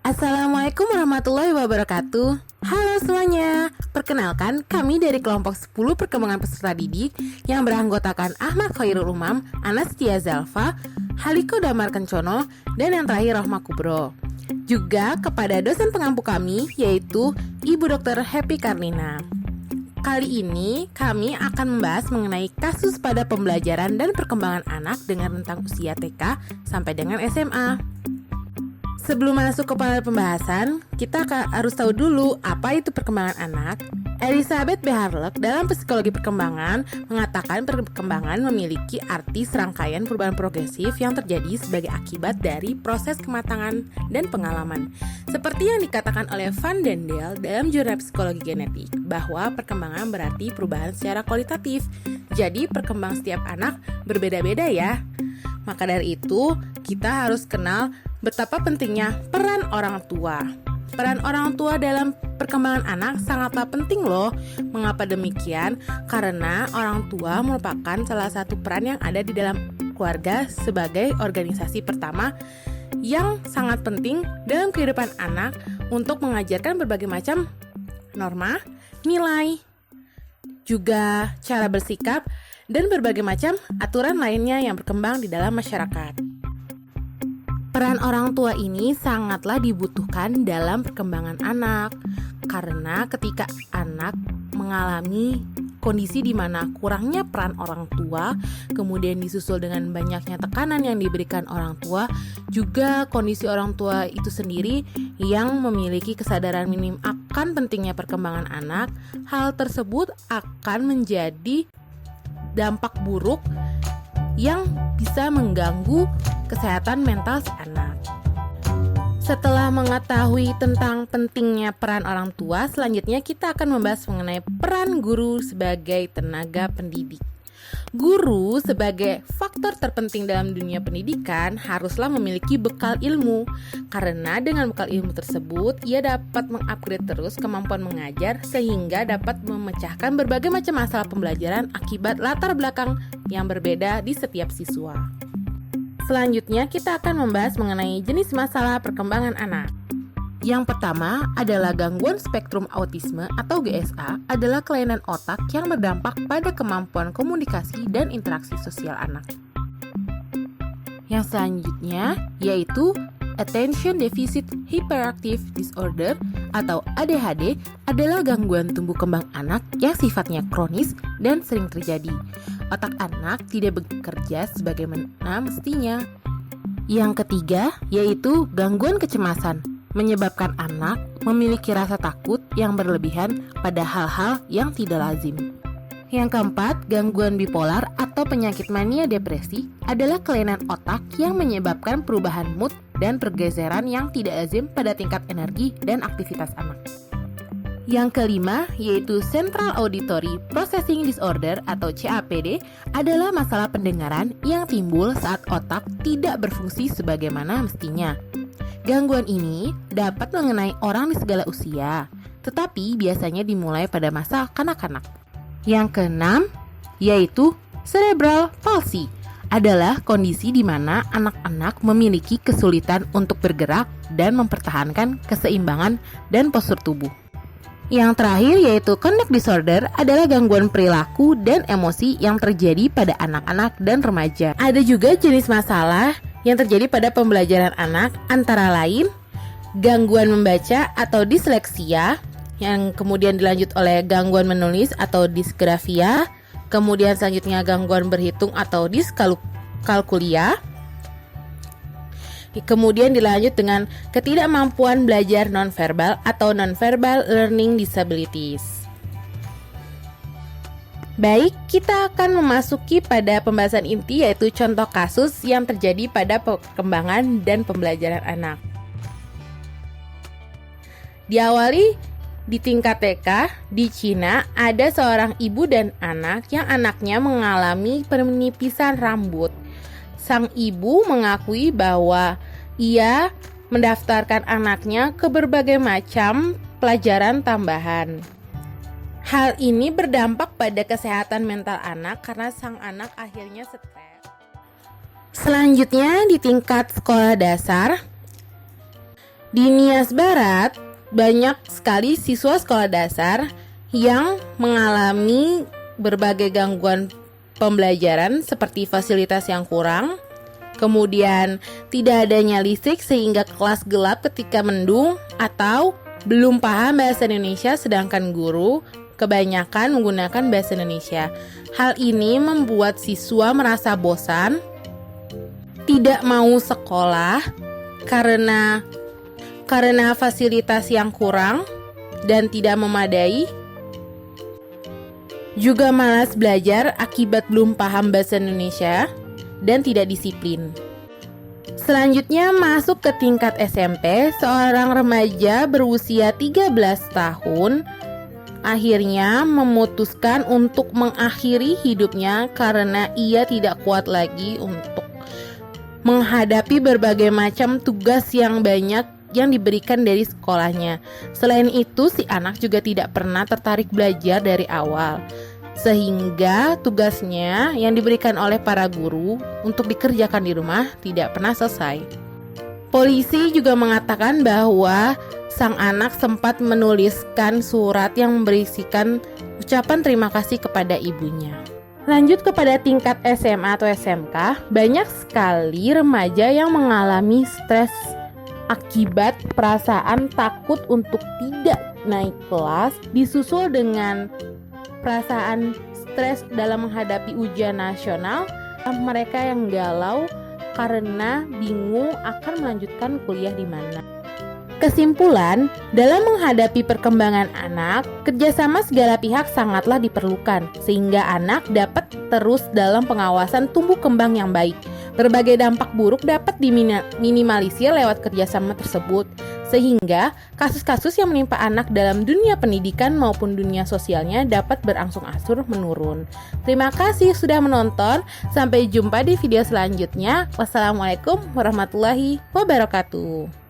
Assalamualaikum warahmatullahi wabarakatuh. Halo semuanya, perkenalkan kami dari kelompok 10 perkembangan peserta didik yang beranggotakan Ahmad Khairul Umam, Anastia Zalfa, Haliko Damar Kencono, dan yang terakhir Rohma Kubro. Juga kepada dosen pengampu kami yaitu Ibu Dr. Happy Karlina. Kali ini kami akan membahas mengenai kasus pada pembelajaran dan perkembangan anak dengan rentang usia TK sampai dengan SMA. Sebelum masuk kepada pembahasan, kita harus tahu dulu apa itu perkembangan anak. Elizabeth B. Harlock dalam Psikologi Perkembangan mengatakan perkembangan memiliki arti serangkaian perubahan progresif yang terjadi sebagai akibat dari proses kematangan dan pengalaman. Seperti yang dikatakan oleh Van Dendel dalam jurnal Psikologi Genetik, bahwa perkembangan berarti perubahan secara kualitatif. Jadi perkembangan setiap anak berbeda-beda ya. Maka dari itu, kita harus kenal betapa pentingnya peran orang tua. Peran orang tua dalam perkembangan anak sangatlah penting loh. Mengapa demikian? Karena orang tua merupakan salah satu peran yang ada di dalam keluarga sebagai organisasi pertama yang sangat penting dalam kehidupan anak untuk mengajarkan berbagai macam norma, nilai, juga cara bersikap, dan berbagai macam aturan lainnya yang berkembang di dalam masyarakat. Peran orang tua ini sangatlah dibutuhkan dalam perkembangan anak, karena ketika anak mengalami kondisi di mana kurangnya peran orang tua, kemudian disusul dengan banyaknya tekanan yang diberikan orang tua, juga kondisi orang tua itu sendiri yang memiliki kesadaran minim akan pentingnya perkembangan anak, hal tersebut akan menjadi dampak buruk yang bisa mengganggu kesehatan mental si anak. Setelah mengetahui tentang pentingnya peran orang tua, selanjutnya kita akan membahas mengenai peran guru sebagai tenaga pendidik. Guru sebagai faktor terpenting dalam dunia pendidikan haruslah memiliki bekal ilmu, karena dengan bekal ilmu tersebut ia dapat mengupgrade terus kemampuan mengajar sehingga dapat memecahkan berbagai macam masalah pembelajaran akibat latar belakang yang berbeda di setiap siswa. Selanjutnya kita akan membahas mengenai jenis masalah perkembangan anak. Yang pertama adalah gangguan spektrum autisme atau GSA, adalah kelainan otak yang berdampak pada kemampuan komunikasi dan interaksi sosial anak. Yang selanjutnya yaitu Attention Deficit Hyperactive Disorder atau ADHD, adalah gangguan tumbuh kembang anak yang sifatnya kronis dan sering terjadi. Otak anak tidak bekerja sebagaimana mestinya. Yang ketiga yaitu gangguan kecemasan, menyebabkan anak memiliki rasa takut yang berlebihan pada hal-hal yang tidak lazim. Yang keempat, gangguan bipolar atau penyakit mania depresi adalah kelainan otak yang menyebabkan perubahan mood dan pergeseran yang tidak lazim pada tingkat energi dan aktivitas anak. Yang kelima, yaitu Central Auditory Processing Disorder atau CAPD, adalah masalah pendengaran yang timbul saat otak tidak berfungsi sebagaimana mestinya. Gangguan ini dapat mengenai orang di segala usia, tetapi biasanya dimulai pada masa kanak-kanak. Yang keenam, yaitu Cerebral Palsy, adalah kondisi di mana anak-anak memiliki kesulitan untuk bergerak dan mempertahankan keseimbangan dan postur tubuh. Yang terakhir yaitu Conduct Disorder, adalah gangguan perilaku dan emosi yang terjadi pada anak-anak dan remaja. Ada juga jenis masalah yang terjadi pada pembelajaran anak, antara lain gangguan membaca atau disleksia, yang kemudian dilanjut oleh gangguan menulis atau disgrafia, kemudian selanjutnya gangguan berhitung atau diskalkulia, kemudian dilanjut dengan ketidakmampuan belajar nonverbal atau nonverbal learning disabilities. Baik, kita akan memasuki pada pembahasan inti, yaitu contoh kasus yang terjadi pada perkembangan dan pembelajaran anak. Diawali di tingkat TK, di Cina ada seorang ibu dan anak yang anaknya mengalami penipisan rambut. Sang ibu mengakui bahwa ia mendaftarkan anaknya ke berbagai macam pelajaran tambahan. Hal ini berdampak pada kesehatan mental anak karena sang anak akhirnya stres. Selanjutnya di tingkat sekolah dasar, Di Nias Barat, banyak sekali siswa sekolah dasar yang mengalami berbagai gangguan pembelajaran seperti fasilitas yang kurang, kemudian tidak adanya listrik sehingga kelas gelap ketika mendung, atau belum paham bahasa Indonesia sedangkan guru kebanyakan menggunakan bahasa Indonesia. Hal ini membuat siswa merasa bosan, tidak mau sekolah karena fasilitas yang kurang dan tidak memadai, juga malas belajar akibat belum paham bahasa Indonesia dan tidak disiplin. Selanjutnya masuk ke tingkat SMP, seorang remaja berusia 13 tahun akhirnya memutuskan untuk mengakhiri hidupnya karena ia tidak kuat lagi untuk menghadapi berbagai macam tugas yang banyak yang diberikan dari sekolahnya. Selain itu, si anak juga tidak pernah tertarik belajar dari awal, sehingga tugasnya yang diberikan oleh para guru untuk dikerjakan di rumah tidak pernah selesai. Polisi juga mengatakan bahwa sang anak sempat menuliskan surat yang berisikan ucapan terima kasih kepada ibunya. Lanjut kepada tingkat SMA atau SMK, banyak sekali remaja yang mengalami stres akibat perasaan takut untuk tidak naik kelas, disusul dengan perasaan stres dalam menghadapi ujian nasional. Mereka yang galau karena bingung akan melanjutkan kuliah di mana. Kesimpulan, dalam menghadapi perkembangan anak, kerjasama segala pihak sangatlah diperlukan, sehingga anak dapat terus dalam pengawasan tumbuh kembang yang baik. Berbagai dampak buruk dapat diminimalisir lewat kerjasama tersebut, sehingga kasus-kasus yang menimpa anak dalam dunia pendidikan maupun dunia sosialnya dapat berangsur-angsur menurun. Terima kasih sudah menonton, sampai jumpa di video selanjutnya. Wassalamualaikum warahmatullahi wabarakatuh.